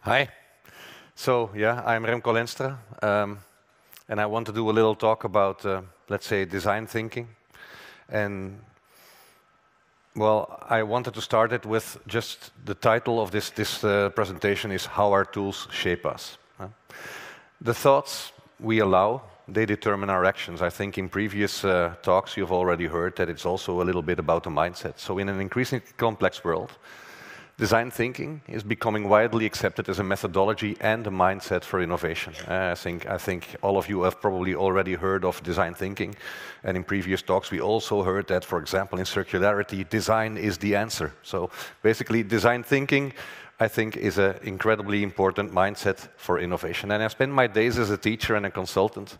Hi. So, yeah, I'm Remco Lenstra, and I want to do a little talk about, let's say, design thinking. And, well, I wanted to start it with just the title of this presentation is How Our Tools Shape Us. The thoughts we allow, they determine our actions. I think in previous talks you've already heard that it's also a little bit about the mindset. So in an increasingly complex world, design thinking is becoming widely accepted as a methodology and a mindset for innovation. I think all of you have probably already heard of design thinking. And in previous talks, we also heard that, for example, in circularity, design is the answer. So basically, design thinking, I think, is an incredibly important mindset for innovation. And I spend my days as a teacher and a consultant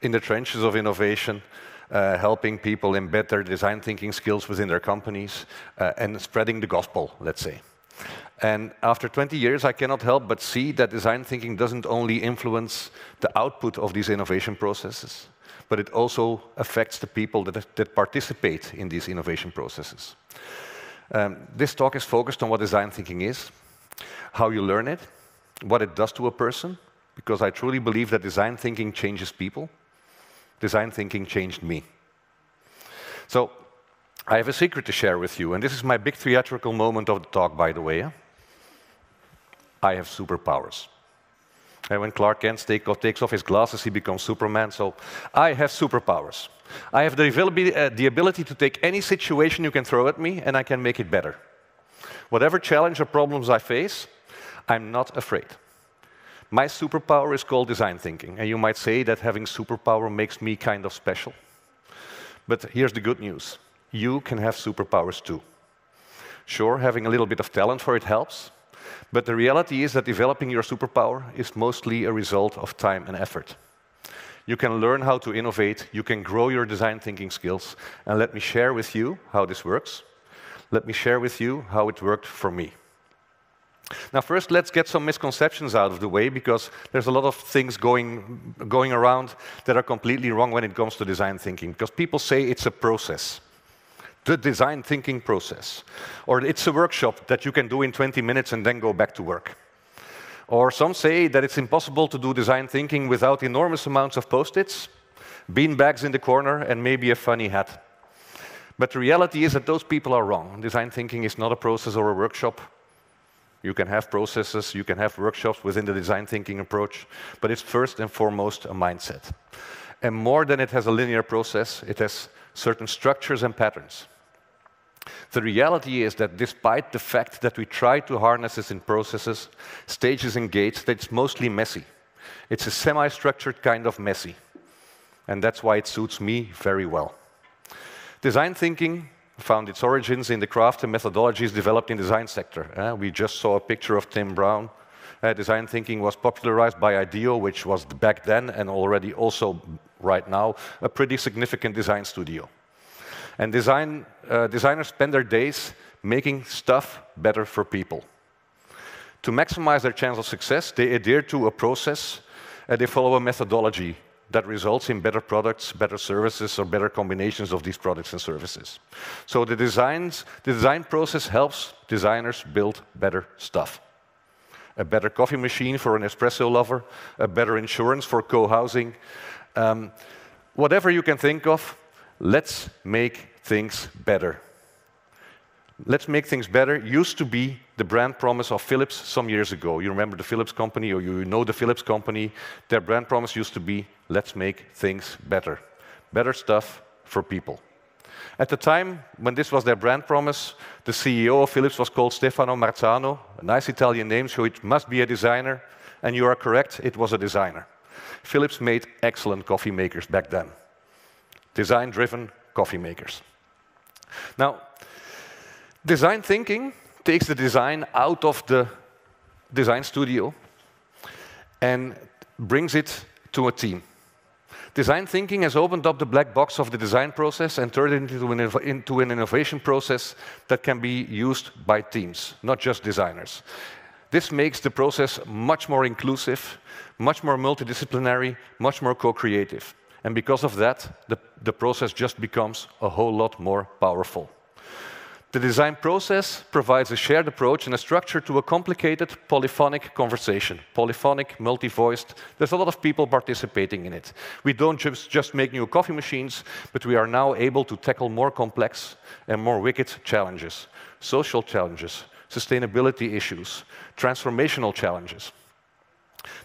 in the trenches of innovation, helping people embed their design thinking skills within their companies and spreading the gospel, let's say. And after 20 years, I cannot help but see that design thinking doesn't only influence the output of these innovation processes, but it also affects the people that participate in these innovation processes. This talk is focused on what design thinking is, how you learn it, what it does to a person, because I truly believe that design thinking changes people. Design thinking changed me. So, I have a secret to share with you, and this is my big theatrical moment of the talk, by the way. I have superpowers. And when Clark Kent takes off his glasses, he becomes Superman, so I have superpowers. I have the ability to take any situation you can throw at me, and I can make it better. Whatever challenge or problems I face, I'm not afraid. My superpower is called design thinking, and you might say that having superpower makes me kind of special. But here's the good news. You can have superpowers too. Sure, having a little bit of talent for it helps, but the reality is that developing your superpower is mostly a result of time and effort. You can learn how to innovate, you can grow your design thinking skills, and let me share with you how this works. Let me share with you how it worked for me. Now, first, let's get some misconceptions out of the way, because there's a lot of things going around that are completely wrong when it comes to design thinking. Because people say it's a process, the design thinking process. Or it's a workshop that you can do in 20 minutes and then go back to work. Or some say that it's impossible to do design thinking without enormous amounts of Post-its, bean bags in the corner, and maybe a funny hat. But the reality is that those people are wrong. Design thinking is not a process or a workshop. You can have processes, you can have workshops within the design thinking approach, but it's first and foremost a mindset. And more than it has a linear process, it has certain structures and patterns. The reality is that despite the fact that we try to harness this in processes, stages, and gates, that it's mostly messy. It's a semi-structured kind of messy. And that's why it suits me very well. Design thinking found its origins in the craft and methodologies developed in the design sector. We just saw a picture of Tim Brown. Design thinking was popularized by IDEO, which was back then and already also right now a pretty significant design studio. And designers spend their days making stuff better for people. To maximize their chance of success, they adhere to a process and they follow a methodology that results in better products, better services, or better combinations of these products and services. So the design process helps designers build better stuff. A better coffee machine for an espresso lover, a better insurance for co-housing. Whatever you can think of, let's make things better. Let's make things better used to be the brand promise of Philips some years ago. You remember the Philips company, or you know the Philips company. Their brand promise used to be, let's make things better. Better stuff for people. At the time when this was their brand promise, the CEO of Philips was called Stefano Marzano, a nice Italian name, so it must be a designer. And you are correct, it was a designer. Philips made excellent coffee makers back then. Design-driven coffee makers. Now, design thinking takes the design out of the design studio and brings it to a team. Design thinking has opened up the black box of the design process and turned it into an innovation process that can be used by teams, not just designers. This makes the process much more inclusive, much more multidisciplinary, much more co-creative. And because of that, the process just becomes a whole lot more powerful. The design process provides a shared approach and a structure to a complicated polyphonic conversation. Polyphonic, multi-voiced. There's a lot of people participating in it. We don't just make new coffee machines, but we are now able to tackle more complex and more wicked challenges. Social challenges, sustainability issues, transformational challenges.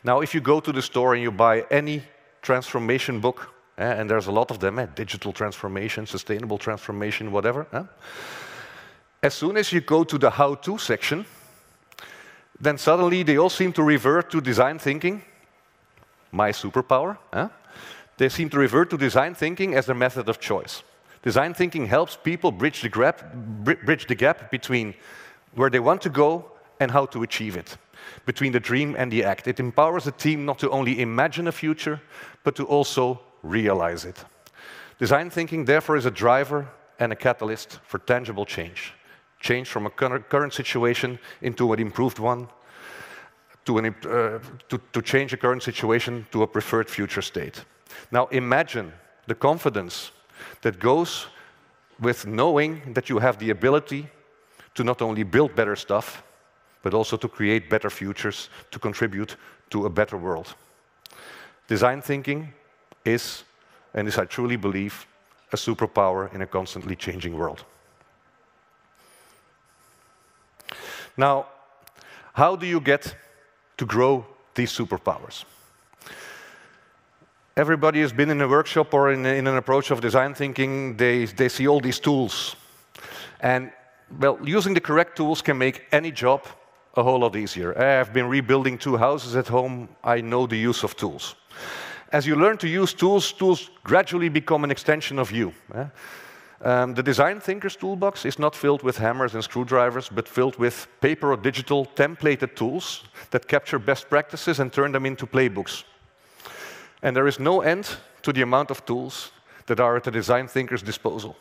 Now, if you go to the store and you buy any transformation book, and there's a lot of them, digital transformation, sustainable transformation, whatever. As soon as you go to the how-to section, then suddenly they all seem to revert to design thinking, my superpower. They seem to revert to design thinking as their method of choice. Design thinking helps people bridge the gap between where they want to go and how to achieve it, between the dream and the act. It empowers a team not to only imagine a future, but to also realize it. Design thinking, therefore, is a driver and a catalyst for tangible change. Change from a current situation into an improved one, to change a current situation to a preferred future state. Now imagine the confidence that goes with knowing that you have the ability to not only build better stuff, but also to create better futures, to contribute to a better world. Design thinking is, and this I truly believe, a superpower in a constantly changing world. Now, how do you get to grow these superpowers? Everybody has been in a workshop or in an approach of design thinking, they see all these tools. And, well, using the correct tools can make any job a whole lot easier. I've been rebuilding 2 houses at home. I know the use of tools. As you learn to use tools, tools gradually become an extension of you. The design thinker's toolbox is not filled with hammers and screwdrivers, but filled with paper or digital templated tools that capture best practices and turn them into playbooks. And there is no end to the amount of tools that are at the design thinker's disposal.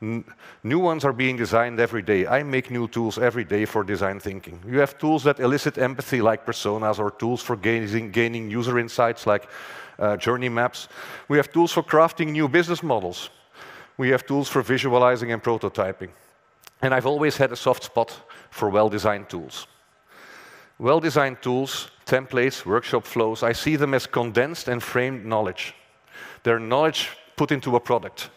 New ones are being designed every day. I make new tools every day for design thinking. You have tools that elicit empathy, like personas, or tools for gaining user insights, like journey maps. We have tools for crafting new business models. We have tools for visualizing and prototyping. And I've always had a soft spot for well-designed tools. Well-designed tools, templates, workshop flows, I see them as condensed and framed knowledge. They're knowledge put into a product.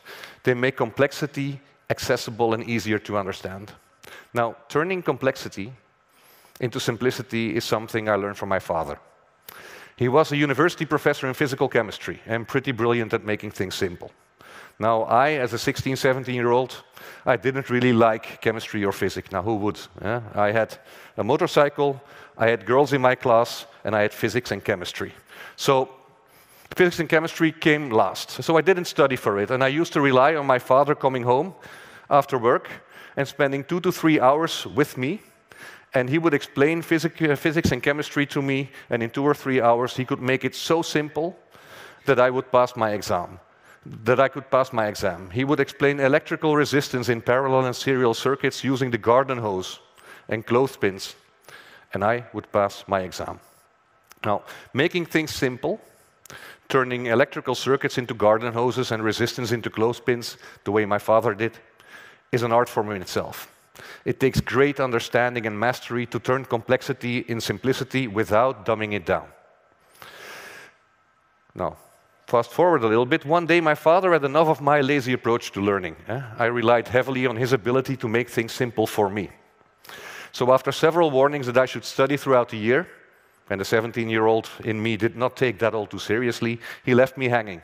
They make complexity accessible and easier to understand. Now, turning complexity into simplicity is something I learned from my father. He was a university professor in physical chemistry and pretty brilliant at making things simple. Now, I, as a 16, 17-year-old, I didn't really like chemistry or physics. Now, who would? I had a motorcycle, I had girls in my class, and I had physics and chemistry. So physics and chemistry came last. So I didn't study for it, and I used to rely on my father coming home after work and spending 2 to 3 hours with me, and he would explain physics and chemistry to me, and in 2 or 3 hours he could make it so simple that I would pass my exam. He would explain electrical resistance in parallel and serial circuits using the garden hose and clothespins, and I would pass my exam. Now, making things simple, turning electrical circuits into garden hoses and resistance into clothespins, the way my father did, is an art form in itself. It takes great understanding and mastery to turn complexity in simplicity without dumbing it down. Now, fast forward a little bit. One day, my father had enough of my lazy approach to learning. I relied heavily on his ability to make things simple for me. So after several warnings that I should study throughout the year, and the 17-year-old in me did not take that all too seriously, he left me hanging.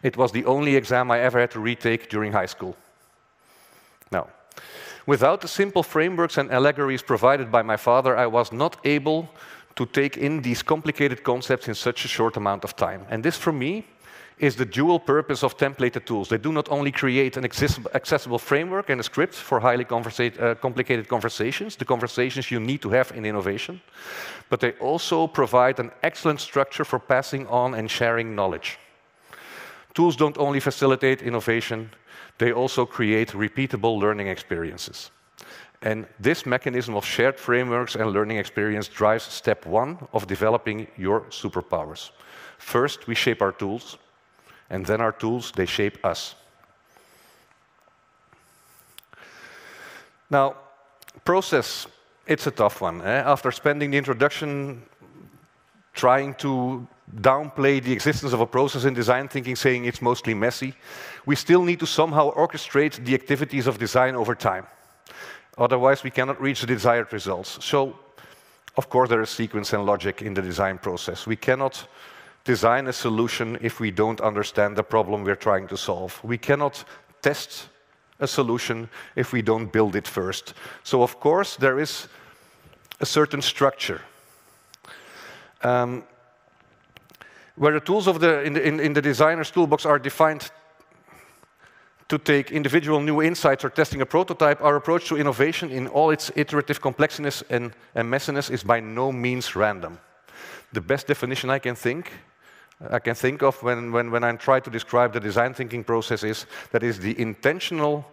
It was the only exam I ever had to retake during high school. Now, without the simple frameworks and allegories provided by my father, I was not able to take in these complicated concepts in such a short amount of time. And this, for me, is the dual purpose of templated tools. They do not only create an accessible framework and a script for highly complicated conversations, the conversations you need to have in innovation, but they also provide an excellent structure for passing on and sharing knowledge. Tools don't only facilitate innovation, they also create repeatable learning experiences. And this mechanism of shared frameworks and learning experience drives step 1 of developing your superpowers. First, we shape our tools, and then our tools, they shape us. Now, process, it's a tough one. After spending the introduction trying to downplay the existence of a process in design thinking, saying it's mostly messy, we still need to somehow orchestrate the activities of design over time. Otherwise, we cannot reach the desired results. So, of course, there is sequence and logic in the design process. We cannot design a solution if we don't understand the problem we're trying to solve. We cannot test a solution if we don't build it first. So, of course, there is a certain structure. Where the tools of in the designer's toolbox are defined to take individual new insights or testing a prototype, our approach to innovation in all its iterative complexness and messiness is by no means random. The best definition I can think of when I try to describe the design thinking process is that is the intentional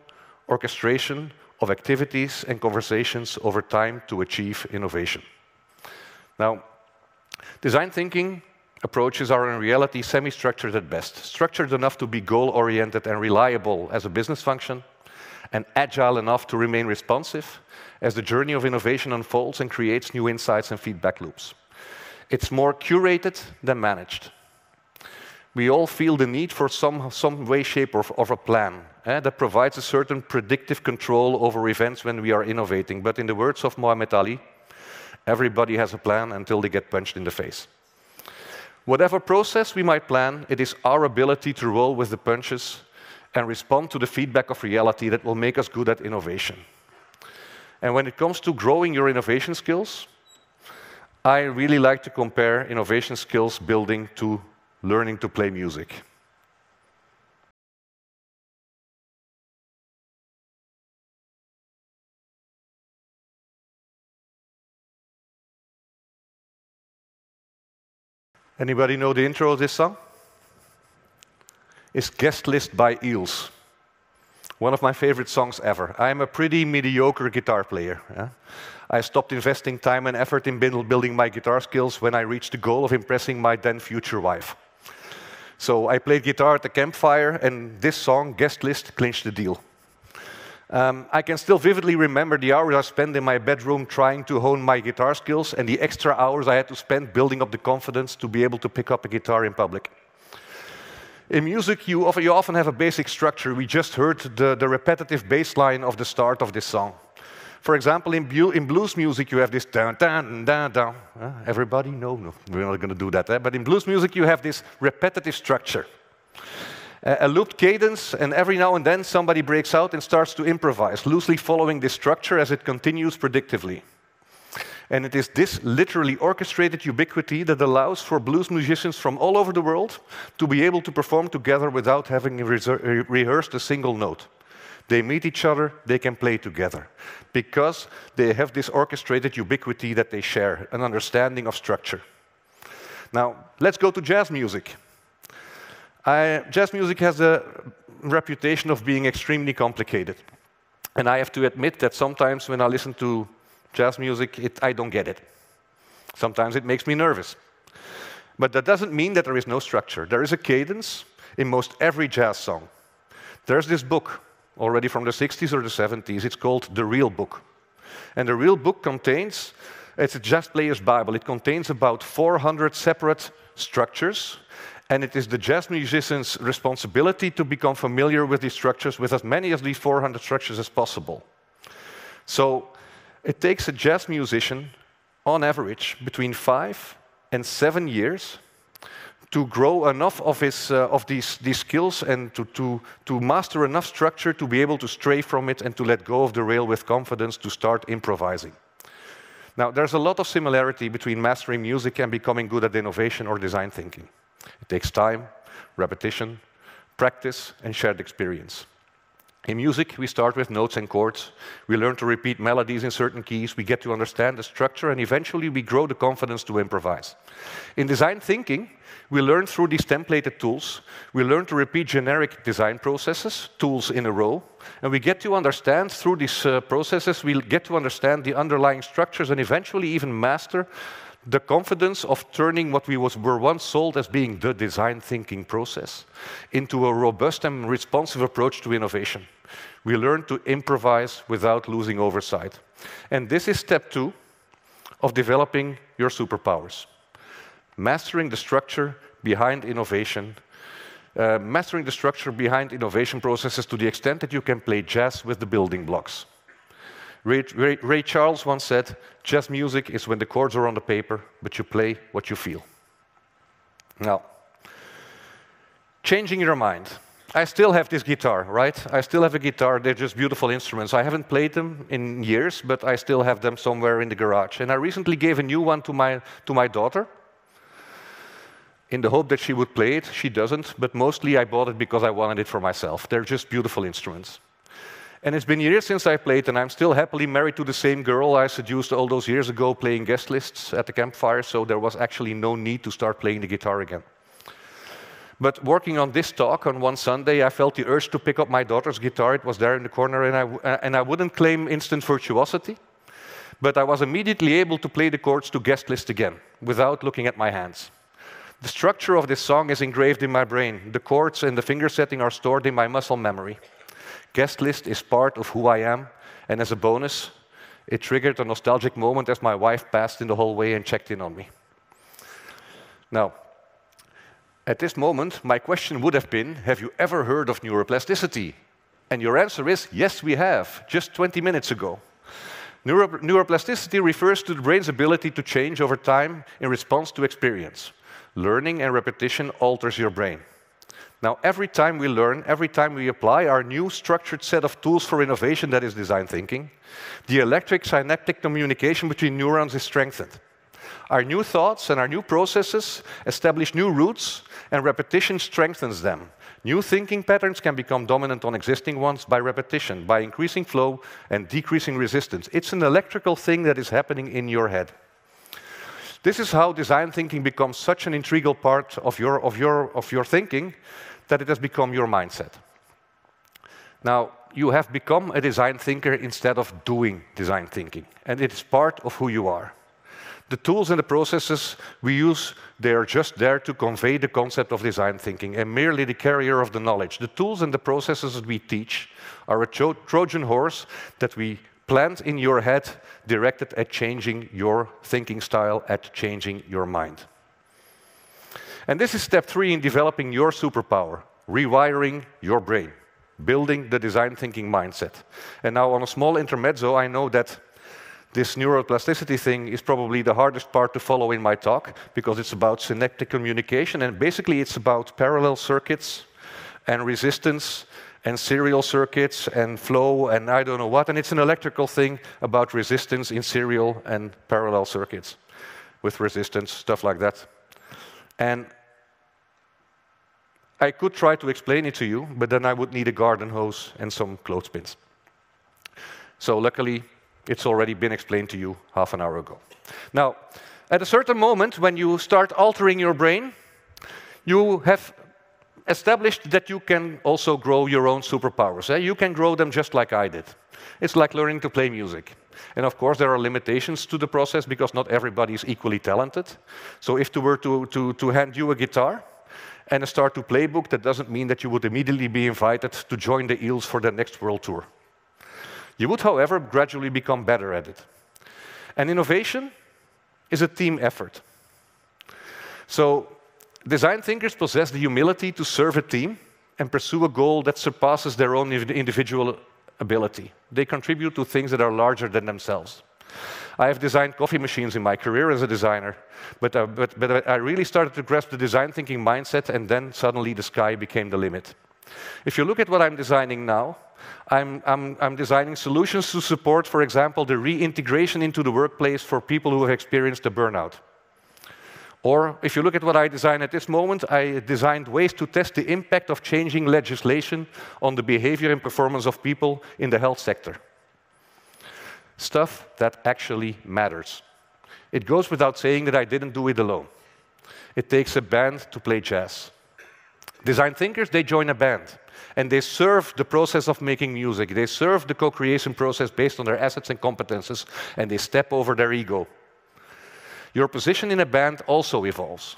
orchestration of activities and conversations over time to achieve innovation. Now, design thinking approaches are in reality semi-structured at best, structured enough to be goal-oriented and reliable as a business function, and agile enough to remain responsive as the journey of innovation unfolds and creates new insights and feedback loops. It's more curated than managed. We all feel the need for some way, shape, of a plan that provides a certain predictive control over events when we are innovating. But in the words of Muhammad Ali, everybody has a plan until they get punched in the face. Whatever process we might plan, it is our ability to roll with the punches and respond to the feedback of reality that will make us good at innovation. And when it comes to growing your innovation skills, I really like to compare innovation skills building to learning to play music. Anybody know the intro of this song? It's Guest List by Eels. One of my favorite songs ever. I'm a pretty mediocre guitar player. I stopped investing time and effort in building my guitar skills when I reached the goal of impressing my then future wife. So I played guitar at the campfire, and this song, Guest List, clinched the deal. I can still vividly remember the hours I spent in my bedroom trying to hone my guitar skills and the extra hours I had to spend building up the confidence to be able to pick up a guitar in public. In music, you often have a basic structure. We just heard the repetitive bass line of the start of this song. For example, in blues music, you have this dun, dun, dun, dun. Everybody? No, we're not going to do that. But in blues music, you have this repetitive structure. A looped cadence, and every now and then somebody breaks out and starts to improvise, loosely following this structure as it continues predictively. And it is this literally orchestrated ubiquity that allows for blues musicians from all over the world to be able to perform together without having rehearsed a single note. They meet each other, they can play together, because they have this orchestrated ubiquity that they share, an understanding of structure. Now, let's go to jazz music. Jazz music has a reputation of being extremely complicated. And I have to admit that sometimes when I listen to jazz music, I don't get it. Sometimes it makes me nervous. But that doesn't mean that there is no structure. There is a cadence in most every jazz song. There's this book, already from the 60s or the 70s. It's called The Real Book. And the Real Book contains, it's a jazz player's Bible. It contains about 400 separate structures. And it is the jazz musician's responsibility to become familiar with these structures, with as many of these 400 structures as possible. So it takes a jazz musician, on average, between 5 and 7 years to grow enough of these skills and to master enough structure to be able to stray from it and to let go of the rail with confidence to start improvising. Now, there's a lot of similarity between mastering music and becoming good at innovation or design thinking. It takes time, repetition, practice, and shared experience. In music, we start with notes and chords. We learn to repeat melodies in certain keys. We get to understand the structure, and eventually we grow the confidence to improvise. In design thinking, we learn through these templated tools. We learn to repeat generic design processes, tools in a row, and we get to understand through these processes, we get to understand the underlying structures and eventually even master the confidence of turning what we were once sold as being the design thinking process into a robust and responsive approach to innovation. We learn to improvise without losing oversight. And this is step 2 of developing your superpowers. Mastering the structure behind innovation. Mastering the structure behind innovation processes to the extent that you can play jazz with the building blocks. Ray Charles once said, jazz music is when the chords are on the paper, but you play what you feel. Now, changing your mind. I still have this guitar, right? I still have a guitar. They're just beautiful instruments. I haven't played them in years, but I still have them somewhere in the garage. And I recently gave a new one to my daughter in the hope that she would play it. She doesn't, but mostly I bought it because I wanted it for myself. They're just beautiful instruments. And it's been years since I played, and I'm still happily married to the same girl I seduced all those years ago playing guest lists at the campfire, so there was actually no need to start playing the guitar again. But working on this talk on one Sunday, I felt the urge to pick up my daughter's guitar. It was there in the corner, and I wouldn't claim instant virtuosity, but I was immediately able to play the chords to guest list again, without looking at my hands. The structure of this song is engraved in my brain. The chords and the finger setting are stored in my muscle memory. Guest list is part of who I am, and as a bonus, it triggered a nostalgic moment as my wife passed in the hallway and checked in on me. Now, at this moment, my question would have been, have you ever heard of neuroplasticity? And your answer is, yes, we have, just 20 minutes ago. Neuroplasticity refers to the brain's ability to change over time in response to experience. Learning and repetition alters your brain. Now, every time we learn, every time we apply our new structured set of tools for innovation that is design thinking, the electric synaptic communication between neurons is strengthened. Our new thoughts and our new processes establish new routes, and repetition strengthens them. New thinking patterns can become dominant on existing ones by repetition, by increasing flow and decreasing resistance. It's an electrical thing that is happening in your head. This is how design thinking becomes such an integral part of your thinking that it has become your mindset. Now, you have become a design thinker instead of doing design thinking, and it is part of who you are. The tools and the processes we use, they are just there to convey the concept of design thinking and merely the carrier of the knowledge. The tools and the processes that we teach are a Trojan horse that we plant in your head, directed at changing your thinking style, at changing your mind. And this is step 3 in developing your superpower, rewiring your brain, building the design thinking mindset. And now on a small intermezzo, I know that this neuroplasticity thing is probably the hardest part to follow in my talk, because it's about synaptic communication, and basically it's about parallel circuits and resistance and serial circuits and flow and I don't know what, and it's an electrical thing about resistance in serial and parallel circuits with resistance, stuff like that. And I could try to explain it to you, but then I would need a garden hose and some clothespins. So luckily, it's already been explained to you half an hour ago. Now, at a certain moment, when you start altering your brain, you have established that you can also grow your own superpowers. You can grow them just like I did. It's like learning to play music. And of course, there are limitations to the process because not everybody is equally talented. So if they were to hand you a guitar and a start to play book, that doesn't mean that you would immediately be invited to join the Eels for their next world tour. You would, however, gradually become better at it. And innovation is a team effort. So design thinkers possess the humility to serve a team and pursue a goal that surpasses their own individual ability. They contribute to things that are larger than themselves. I have designed coffee machines in my career as a designer, but I really started to grasp the design thinking mindset, and then suddenly the sky became the limit. If you look at what I'm designing now, I'm designing solutions to support, for example, the reintegration into the workplace for people who have experienced a burnout. Or if you look at what I design at this moment, I designed ways to test the impact of changing legislation on the behavior and performance of people in the health sector. Stuff that actually matters. It goes without saying that I didn't do it alone. It takes a band to play jazz. Design thinkers, they join a band, and they serve the process of making music. They serve the co-creation process based on their assets and competences, and they step over their ego. Your position in a band also evolves.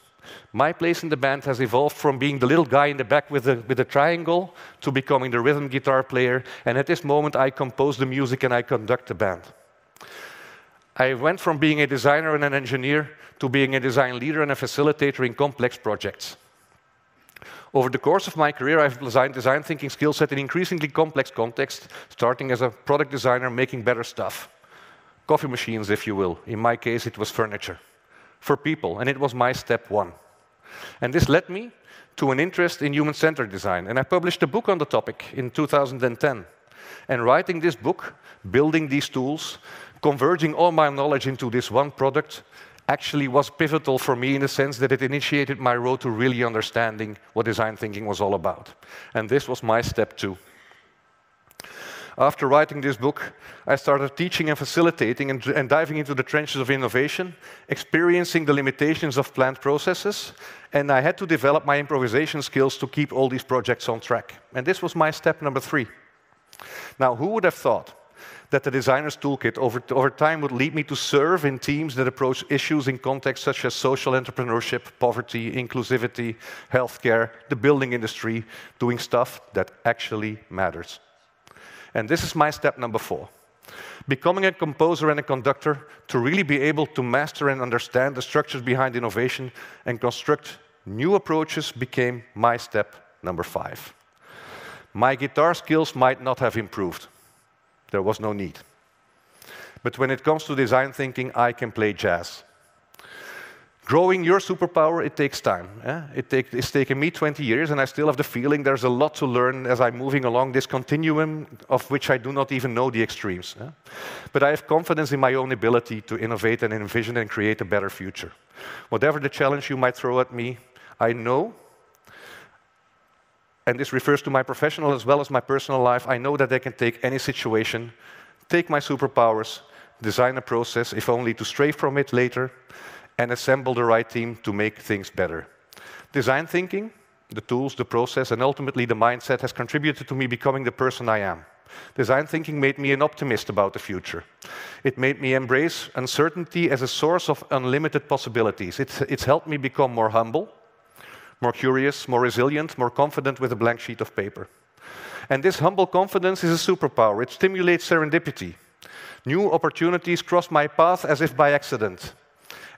My place in the band has evolved from being the little guy in the back with the triangle to becoming the rhythm guitar player, and at this moment I compose the music and I conduct the band. I went from being a designer and an engineer to being a design leader and a facilitator in complex projects. Over the course of my career, I've designed design thinking skill set in increasingly complex contexts, starting as a product designer making better stuff. Coffee machines, if you will. In my case, it was furniture. For people, and it was my step one. And this led me to an interest in human-centered design. And I published a book on the topic in 2010. And writing this book, building these tools, converging all my knowledge into this one product, actually was pivotal for me in the sense that it initiated my road to really understanding what design thinking was all about. And this was my step two. After writing this book, I started teaching and facilitating and diving into the trenches of innovation, experiencing the limitations of planned processes, and I had to develop my improvisation skills to keep all these projects on track. And this was my step number 3. Now, who would have thought that the designer's toolkit over time would lead me to serve in teams that approach issues in contexts such as social entrepreneurship, poverty, inclusivity, healthcare, the building industry, doing stuff that actually matters. And this is my step number 4. Becoming a composer and a conductor to really be able to master and understand the structures behind innovation and construct new approaches became my step number 5. My guitar skills might not have improved. There was no need. But when it comes to design thinking, I can play jazz. Growing your superpower, it takes time. It's taken me 20 years, and I still have the feeling there's a lot to learn as I'm moving along this continuum of which I do not even know the extremes. But I have confidence in my own ability to innovate and envision and create a better future. Whatever the challenge you might throw at me, I know, and this refers to my professional as well as my personal life, I know that I can take any situation, take my superpowers, design a process, if only to stray from it later, and assemble the right team to make things better. Design thinking, the tools, the process, and ultimately the mindset has contributed to me becoming the person I am. Design thinking made me an optimist about the future. It made me embrace uncertainty as a source of unlimited possibilities. It's helped me become more humble, more curious, more resilient, more confident with a blank sheet of paper. And this humble confidence is a superpower. It stimulates serendipity. New opportunities cross my path as if by accident.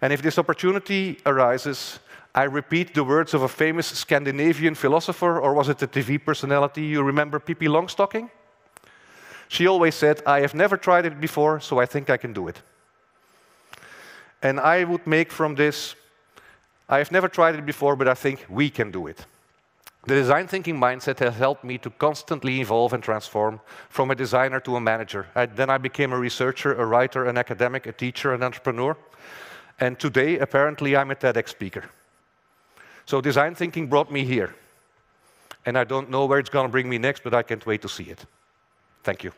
And if this opportunity arises, I repeat the words of a famous Scandinavian philosopher, or was it a TV personality? You remember Pippi Longstocking? She always said, I have never tried it before, so I think I can do it. And I would make from this, I have never tried it before, but I think we can do it. The design thinking mindset has helped me to constantly evolve and transform from a designer to a manager. Then I became a researcher, a writer, an academic, a teacher, an entrepreneur. And today, apparently, I'm a TEDx speaker. So design thinking brought me here. And I don't know where it's going to bring me next, but I can't wait to see it. Thank you.